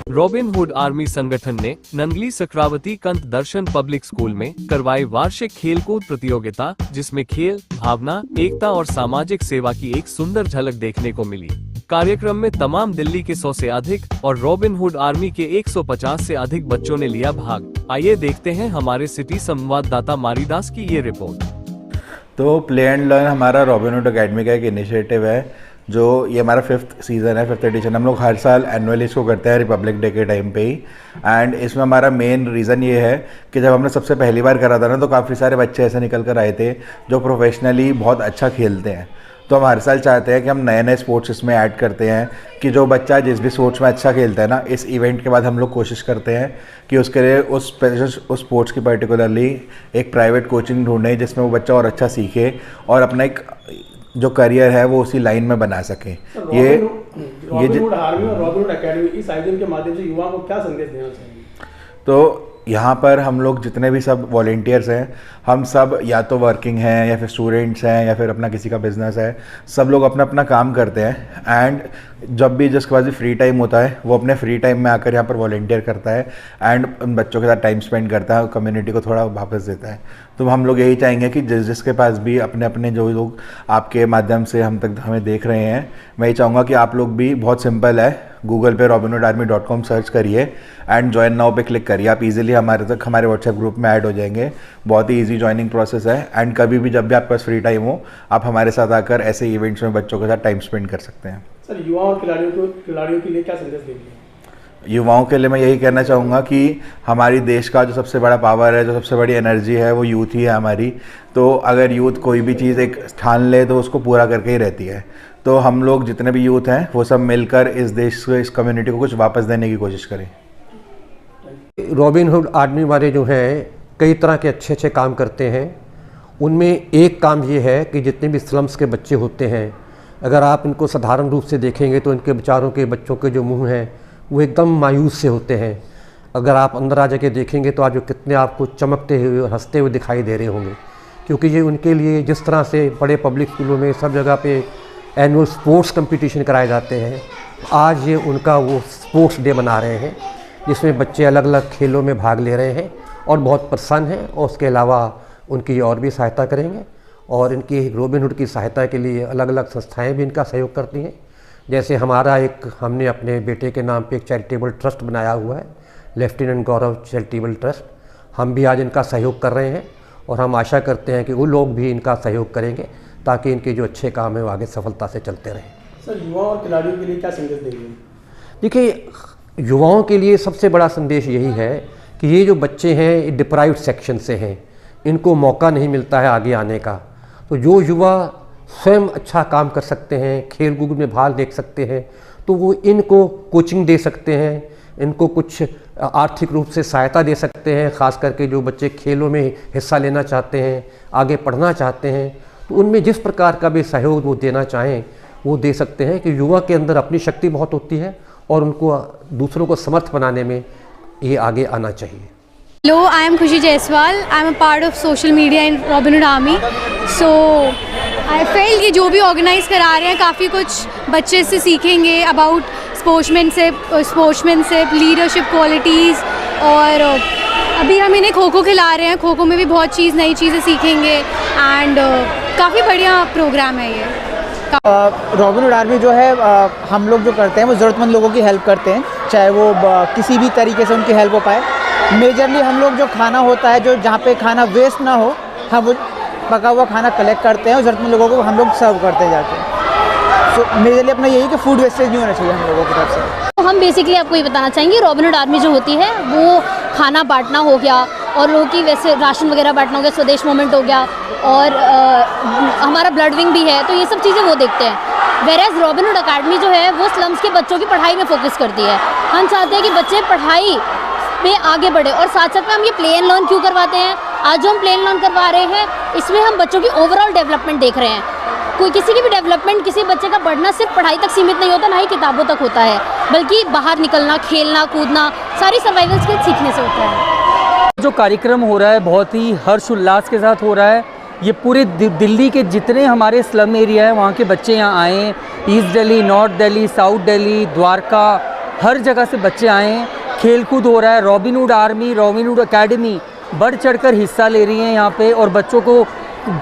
Robin Hood army संगठन ने नंगली सक्रावती कंत दर्शन public school में करवाई वार्षिक खेलकूद प्रतियोगिता, जिसमें खेल, भावना, एकता और सामाजिक सेवा की एक सुंदर झलक देखने को मिली। कार्यक्रम में तमाम दिल्ली के 100 से अधिक और रॉबिनहुड आर्मी के 150 से अधिक बच्चों ने लिया भाग। आइए देखते हैं हमारे सिटी संवाददाता मारीदास की ये रिपोर्ट। तो प्ले एंड लर्न हमारा रॉबिनहुड अकेडमी का एक इनिशिएटिव है, जो ये हमारा 5th सीज़न है, 5th एडिशन। हम लोग हर साल एनुअली इसको करते हैं रिपब्लिक डे के टाइम पे ही। एंड इसमें हमारा मेन रीज़न ये है कि जब हमने सबसे पहली बार करा था ना, तो काफ़ी सारे बच्चे ऐसे निकल कर आए थे जो प्रोफेशनली बहुत अच्छा खेलते हैं। तो हम हर साल चाहते हैं कि हम नए नए स्पोर्ट्स इसमें ऐड करते हैं, कि जो बच्चा जिस भी स्पोर्ट्स में अच्छा खेलता है ना, इस इवेंट के बाद हम लोग कोशिश करते हैं कि उसके लिए उस स्पोर्ट्स की पर्टिकुलरली एक प्राइवेट कोचिंग ढूंढें, जिसमें वो बच्चा और अच्छा सीखे और अपना एक जो करियर है वो उसी लाइन में बना सके। रॉबिनहुड आर्मी और रॉबिनहुड एकेडमी इस आयोजन के माध्यम से युवाओं को क्या संदेश देना चाहिए? तो यहाँ पर हम लोग जितने भी सब वॉलेंटियर्स हैं, हम सब या तो वर्किंग हैं या फिर स्टूडेंट्स हैं या फिर अपना किसी का बिजनेस है, सब लोग अपना अपना काम करते हैं। एंड जब भी जिसके पास भी फ्री टाइम होता है, वो अपने फ्री टाइम में आकर यहाँ पर वॉलेंटियर करता है एंड उन बच्चों के साथ टाइम स्पेंड करता है, कम्युनिटी को थोड़ा वापस देता है। तो हम लोग यही चाहेंगे कि जिसके पास भी अपने अपने जो लोग आपके माध्यम से हम तक हमें देख रहे हैं, मैं ये चाहूँगा कि आप लोग भी, बहुत सिंपल है, गूगल पे robinhudarmy.com सर्च करिए एंड ज्वाइन नाउ पे क्लिक करिए। आप इजीली हमारे व्हाट्सएप ग्रुप में ऐड हो जाएंगे। बहुत ही इजी ज्वाइनिंग प्रोसेस है एंड कभी भी जब भी आपके पास फ्री टाइम हो, आप हमारे साथ आकर ऐसे इवेंट्स में बच्चों के साथ टाइम स्पेंड कर सकते हैं। सर, युवाओं और खिलाड़ियों के लिए क्या संदेश देंगे? युवाओं के लिए मैं यही कहना चाहूँगा कि हमारी देश का जो सबसे बड़ा पावर है, जो सबसे बड़ी एनर्जी है, वो यूथ ही है हमारी। तो अगर यूथ कोई भी चीज़ एक ठान ले तो उसको पूरा करके ही रहती है। तो हम लोग जितने भी यूथ हैं, वो सब मिलकर इस देश को, इस कम्युनिटी को कुछ वापस देने की कोशिश करें। रॉबिनहुड आर्मी वाले जो हैं, कई तरह के अच्छे अच्छे काम करते हैं। उनमें एक काम ये है कि जितने भी स्लम्स के बच्चे होते हैं, अगर आप इनको साधारण रूप से देखेंगे तो इनके बेचारों के बच्चों के जो मुंह हैं वो एकदम मायूस से होते हैं। अगर आप अंदर आ जाके देखेंगे तो आज वो कितने आपको चमकते हुए और हंसते हुए दिखाई दे रहे होंगे, क्योंकि ये उनके लिए जिस तरह से बड़े पब्लिक स्कूलों में सब जगह पे एनुअल स्पोर्ट्स कंपटीशन कराए जाते हैं, आज ये उनका वो स्पोर्ट्स डे मना रहे हैं, जिसमें बच्चे अलग अलग खेलों में भाग ले रहे हैं और बहुत प्रसन्न हैं। और उसके अलावा उनकी और भी सहायता करेंगे और इनकी रॉबिनहुड की सहायता के लिए अलग अलग संस्थाएं भी इनका सहयोग करती हैं। जैसे हमने अपने बेटे के नाम पे एक चैरिटेबल ट्रस्ट बनाया हुआ है, लेफ्टिनेंट गौरव चैरिटेबल ट्रस्ट। हम भी आज इनका सहयोग कर रहे हैं और हम आशा करते हैं कि वो लोग भी इनका सहयोग करेंगे, ताकि इनके जो अच्छे काम हैं वो आगे सफलता से चलते रहें। सर, युवाओं और खिलाड़ियों के लिए क्या संदेश देंगे? देखिए, युवाओं के लिए सबसे बड़ा संदेश यही है कि ये जो बच्चे हैं डिप्राइव्ड सेक्शन से हैं, इनको मौका नहीं मिलता है आगे आने का। तो जो युवा स्वयं अच्छा काम कर सकते हैं, खेल कूद में भाग ले सकते हैं, तो वो इनको कोचिंग दे सकते हैं, इनको कुछ आर्थिक रूप से सहायता दे सकते हैं। ख़ास करके जो बच्चे खेलों में हिस्सा लेना चाहते हैं, आगे पढ़ना चाहते हैं, तो उनमें जिस प्रकार का भी सहयोग वो देना चाहें वो दे सकते हैं। कि युवा के अंदर अपनी शक्ति बहुत होती है और उनको दूसरों को समर्थ बनाने में ये आगे आना चाहिए। Hello, I am Khushi Jaiswal. I am a part of social media in Robinhood Army. So I felt कि जो भी ऑर्गेनाइज करा रहे हैं, काफ़ी कुछ बच्चे से सीखेंगे अबाउट स्पोर्ट्समैनशिप, लीडरशिप क्वालिटीज़। और अभी हम इन्हें खो खो खिला रहे हैं, खो खो में भी बहुत नई चीज़ें सीखेंगे एंड काफ़ी बढ़िया प्रोग्राम है ये। रॉबिनहुड आर्मी जो है, हम लोग जो करते हैं वो ज़रूरतमंद लोगों की हेल्प करते हैं, चाहे वो किसी भी तरीके से उनकी हेल्प हो पाए। मेजरली हम लोग जो खाना होता है, जो जहाँ पे खाना वेस्ट ना हो, हम वो पका हुआ खाना कलेक्ट करते हैं और ज़रूरतमंद लोगों को हम लोग सर्व करते हैं जाके। सो मेजरली अपना यही कि फूड वेस्टेज नहीं होना चाहिए हम लोगों की तरफ से। तो हम बेसिकली आपको ये बताना चाहेंगे, रॉबिनहुड आर्मी जो होती है वो खाना बांटना हो गया और लोगों की वैसे राशन वगैरह बांटना हो गया, स्वदेश मूवमेंट हो गया और हमारा ब्लड विंग भी है, तो ये सब चीज़ें वो देखते हैं। वेरेज रॉबिनहुड अकेडमी जो है वो स्लम्स के बच्चों की पढ़ाई में फोकस करती है। हम चाहते हैं कि बच्चे पढ़ाई में आगे बढ़े और साथ साथ में हम ये प्ले एंड लर्न क्यों करवाते हैं। आज जो हम प्ले एंड लर्न करवा रहे हैं, इसमें हम बच्चों की ओवरऑल डेवलपमेंट देख रहे हैं। कोई किसी की भी डेवलपमेंट, किसी बच्चे का बढ़ना सिर्फ पढ़ाई तक सीमित नहीं होता, ना ही किताबों तक होता है, बल्कि बाहर निकलना, खेलना कूदना, सारी सर्वाइवल स्किल्स सीखने से होता है। जो कार्यक्रम हो रहा है बहुत ही हर्ष उल्लास के साथ हो रहा है। ये पूरे दिल्ली के जितने हमारे स्लम एरिया है वहाँ के बच्चे यहाँ आए हैं। East Delhi, North Delhi, South Delhi, Dwarka हर जगह से बच्चे आए हैं, खेलकूद हो रहा है। रॉबिनहुड आर्मी, रॉबिनहुड एकेडमी बढ़ चढ़कर हिस्सा ले रही है यहाँ पे और बच्चों को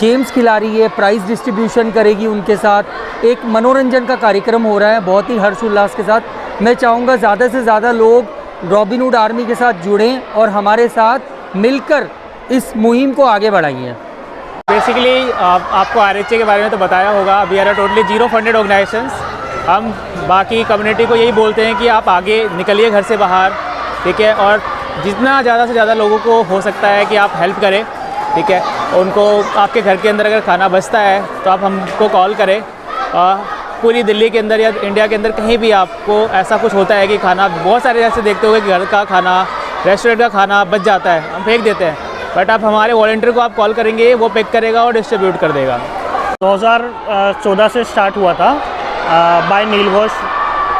गेम्स खिला रही है, प्राइज़ डिस्ट्रीब्यूशन करेगी उनके साथ। एक मनोरंजन का कार्यक्रम हो रहा है बहुत ही हर्षोल्लास के साथ। मैं चाहूँगा ज़्यादा से ज़्यादा लोग रॉबिनहुड आर्मी के साथ जुड़ें और हमारे साथ मिलकर इस मुहिम को आगे बढ़ाइए। बेसिकली आपको RHA के बारे में तो बताया होगा। We are a totally zero funded organisations. हम बाकी कम्युनिटी को यही बोलते हैं कि आप आगे निकलिए घर से बाहर, ठीक है, और जितना ज़्यादा से ज़्यादा लोगों को हो सकता है कि आप हेल्प करें, ठीक है। उनको आपके घर के अंदर अगर खाना बचता है तो आप हमको कॉल करें। पूरी दिल्ली के अंदर या इंडिया के अंदर कहीं भी आपको ऐसा कुछ होता है कि खाना, बहुत सारे ऐसे देखते होंगे कि घर का खाना, रेस्टोरेंट का खाना बच जाता है, हम फेंक देते हैं, बट आप हमारे वॉलंटियर को आप कॉल करेंगे, वो पैक करेगा और डिस्ट्रीब्यूट कर देगा। 2014 से स्टार्ट हुआ था बाय नील घोष,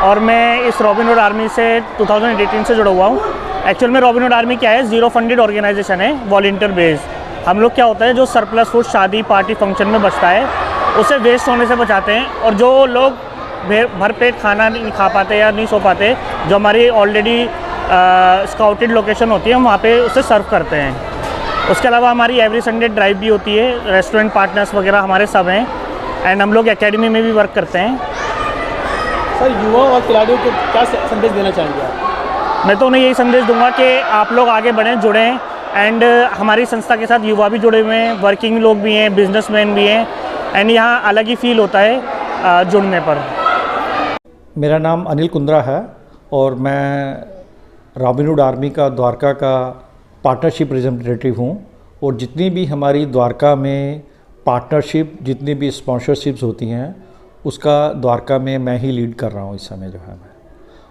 और मैं इस रॉबिनहुड आर्मी से 2018 से जुड़ा हुआ हूँ। एक्चुअल में रॉबिनहुड आर्मी क्या है, ज़ीरो फंडेड ऑर्गेनाइजेशन है, वॉलंटियर बेस्ड। हम लोग क्या होता है, जो सरप्लस फूड शादी पार्टी फंक्शन में बचता है उसे वेस्ट होने से बचाते हैं, और जो लोग भर पेट खाना नहीं खा पाते या नहीं सो पाते, जो हमारी ऑलरेडी स्काउटेड लोकेशन होती है, हम वहाँ पे उसे सर्व करते हैं। उसके अलावा हमारी एवरी संडे ड्राइव भी होती है, रेस्टोरेंट पार्टनर्स वगैरह हमारे सब हैं, एंड हम लोग एकेडमी में भी वर्क करते हैं। सर, युवा और खिलाड़ियों को क्या संदेश देना चाहेंगे आप? मैं तो उन्हें यही संदेश दूंगा कि आप लोग आगे बढ़ें, जुड़ें, एंड हमारी संस्था के साथ युवा भी जुड़े हुए हैं, वर्किंग लोग भी हैं, बिजनेसमैन भी हैं, एंड यहाँ अलग ही फील होता है जुड़ने पर। मेरा नाम अनिल कुंद्रा है और मैं रॉबिनहुड आर्मी का द्वारका का पार्टनरशिप रिप्रेजेंटेटिव हूँ, और जितनी भी हमारी द्वारका में पार्टनरशिप, जितनी भी स्पॉन्सरशिप्स होती हैं, उसका द्वारका में मैं ही लीड कर रहा हूँ इस समय जो है मैं।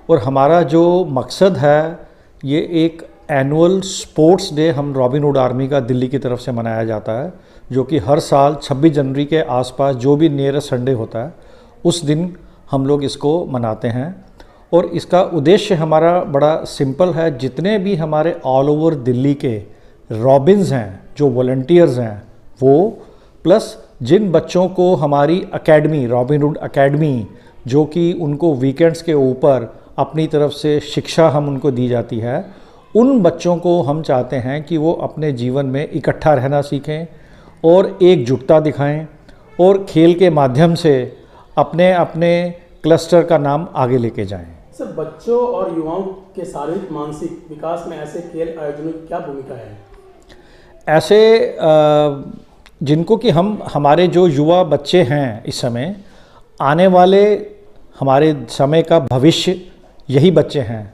और हमारा जो मकसद है, ये एक एनुअल स्पोर्ट्स डे हम रॉबिनहुड आर्मी का दिल्ली की तरफ से मनाया जाता है, जो कि हर साल 26 जनवरी के आसपास जो भी नियरेस्ट संडे होता है उस दिन हम लोग इसको मनाते हैं। और इसका उद्देश्य हमारा बड़ा सिंपल है, जितने भी हमारे ऑल ओवर दिल्ली के रॉबिन्स हैं, जो वॉलंटियर्स हैं, वो प्लस जिन बच्चों को हमारी एकेडमी, रॉबिनहुड एकेडमी, जो कि उनको वीकेंड्स के ऊपर अपनी तरफ से शिक्षा हम उनको दी जाती है, उन बच्चों को हम चाहते हैं कि वो अपने जीवन में इकट्ठा रहना सीखें और एकजुटता दिखाएं, और खेल के माध्यम से अपने अपने क्लस्टर का नाम आगे लेके जाएं। सर, बच्चों और युवाओं के शारीरिक मानसिक विकास में ऐसे खेल आयोजनों की क्या भूमिका है? ऐसे जिनको कि हमारे जो युवा बच्चे हैं इस समय, आने वाले हमारे समय का भविष्य यही बच्चे हैं,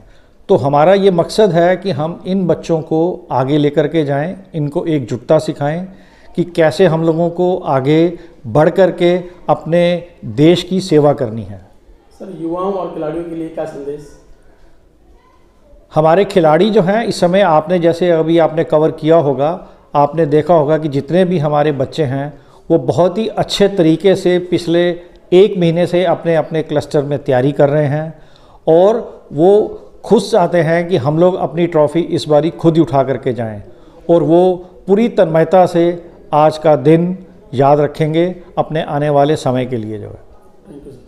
तो हमारा ये मकसद है कि हम इन बच्चों को आगे लेकर के जाएं, इनको एकजुटता सिखाएं कि कैसे हम लोगों को आगे बढ़ कर के अपने देश की सेवा करनी है। सर, युवाओं और खिलाड़ियों के लिए क्या संदेश? हमारे खिलाड़ी जो हैं इस समय, आपने जैसे अभी आपने कवर किया होगा, आपने देखा होगा कि जितने भी हमारे बच्चे हैं वो बहुत ही अच्छे तरीके से पिछले 1 महीने से अपने अपने क्लस्टर में तैयारी कर रहे हैं, और वो खुश चाहते हैं कि हम लोग अपनी ट्रॉफ़ी इस बारी खुद ही उठा करके जाएं, और वो पूरी तन्मयता से आज का दिन याद रखेंगे अपने आने वाले समय के लिए जो है। Thank you sir.